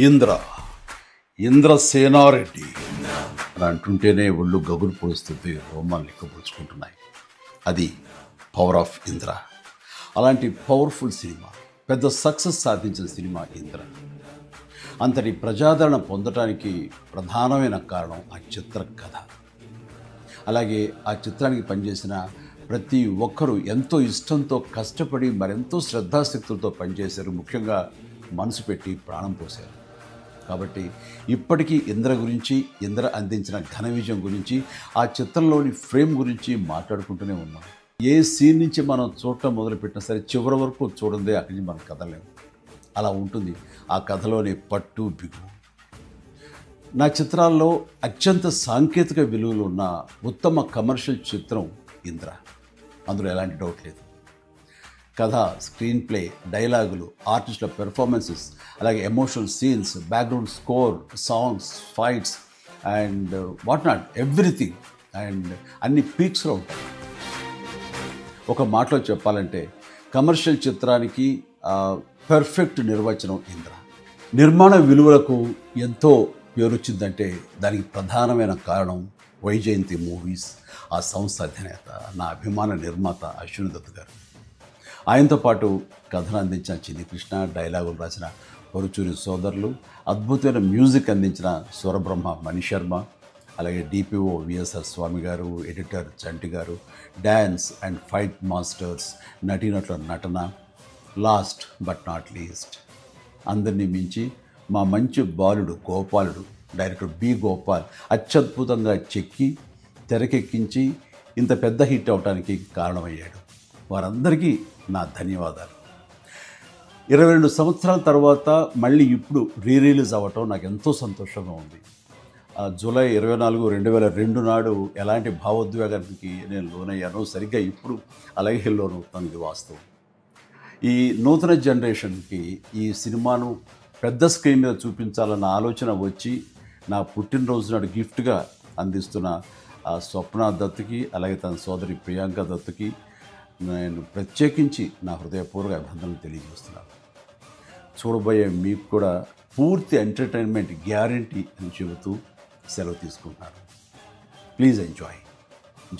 ఇంద్ర ఇంద్రసేనారెడ్డి అని అంటుంటేనే ఒళ్ళు గగురు పొడుస్తుంది, రోమాలు లెక్కపరుచుకుంటున్నాయి. అది పవర్ ఆఫ్ ఇంద్ర. అలాంటి పవర్ఫుల్ సినిమా, పెద్ద సక్సెస్ సాధించిన సినిమా ఇంద్ర. అంతటి ప్రజాదరణ పొందటానికి ప్రధానమైన కారణం ఆ చిత్ర కథ. అలాగే ఆ చిత్రానికి పనిచేసిన ప్రతి ఒక్కరూ ఎంతో ఇష్టంతో కష్టపడి మరెంతో శ్రద్ధాశక్తులతో పనిచేశారు. ముఖ్యంగా మనసు పెట్టి ప్రాణం పోశారు. కాబట్టి ఇప్పటికీ ఇంద్ర గురించి, ఇంద్ర అందించిన ఘన విజయం గురించి, ఆ చిత్రంలోని ఫ్రేమ్ గురించి మాట్లాడుకుంటూనే ఉన్నాం. ఏ సీన్ నుంచి మనం చూడటం మొదలుపెట్టినా సరే చివరి వరకు చూడందే అక్కడి నుంచి మనం కదలేము. అలా ఉంటుంది ఆ కథలోని పట్టు బిగువు. నా చిత్రాల్లో అత్యంత సాంకేతిక విలువలు ఉన్న ఉత్తమ కమర్షియల్ చిత్రం ఇంద్ర. అందులో ఎలాంటి డౌట్ లేదు. కథ, స్క్రీన్ ప్లే, డైలాగులు, ఆర్టిస్టుల పెర్ఫార్మెన్సెస్, అలాగే emotional scenes, background score, songs, fights and what not, everything. And అన్ని పీక్స్లో ఉంటాయి. ఒక మాటలో చెప్పాలంటే కమర్షియల్ చిత్రానికి పర్ఫెక్ట్ నిర్వచనం ఇంద్ర. నిర్మాణ విలువలకు ఎంతో పేరొచ్చిందంటే దానికి ప్రధానమైన కారణం వైజయంతి మూవీస్, ఆ సంస్థ అధినేత, నా అభిమాన నిర్మాత అశ్విని దత్ గారు. ఆయనతో పాటు కథను అందించిన చిన్ని కృష్ణ, డైలాగులు రాసిన పరుచూరి సోదరులు, అద్భుతమైన మ్యూజిక్ అందించిన స్వరబ్రహ్మ మణిశర్మ, అలాగే డిపిఓ విఎస్ఆర్ స్వామి గారు, ఎడిటర్ చంటి గారు, డ్యాన్స్ అండ్ ఫైట్ మాస్టర్స్, నటీనటుల నటన, లాస్ట్ బట్ నాట్ లీస్ట్ అందరినీ మించి మా మంచి బాలుడు గోపాలుడు, డైరెక్టర్ బి గోపాల్ అత్యద్భుతంగా చెక్కి తెరకెక్కించి ఇంత పెద్ద హిట్ అవడానికి కారణమయ్యాడు. వారందరికీ నా ధన్యవాదాలు. 22 సంవత్సరాల తర్వాత మళ్ళీ ఇప్పుడు రిలీజ్ అవ్వటం నాకు ఎంతో సంతోషంగా ఉంది. జూలై 24, 2002 నాడు ఎలాంటి భావోద్వేగానికి నేను లోనయ్యానో సరిగ్గా ఇప్పుడు అలాగే లోనవుతాను. ఇది వాస్తవం. ఈ నూతన జనరేషన్కి ఈ సినిమాను పెద్ద స్క్రీన్ మీద చూపించాలన్న ఆలోచన వచ్చి నా పుట్టినరోజు నాడు గిఫ్ట్గా అందిస్తున్న స్వప్న దత్తుకి, అలాగే తన సోదరి ప్రియాంక దత్తుకి నేను ప్రత్యేకించి నా హృదయపూర్వక అభినందనలు తెలియజేస్తున్నాను. చూడబోయే మీకు కూడా పూర్తి ఎంటర్టైన్మెంట్ గ్యారంటీ అని చెబుతూ సెలవు తీసుకుంటున్నాను. Please enjoy.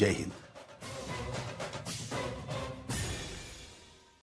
జై హింద్.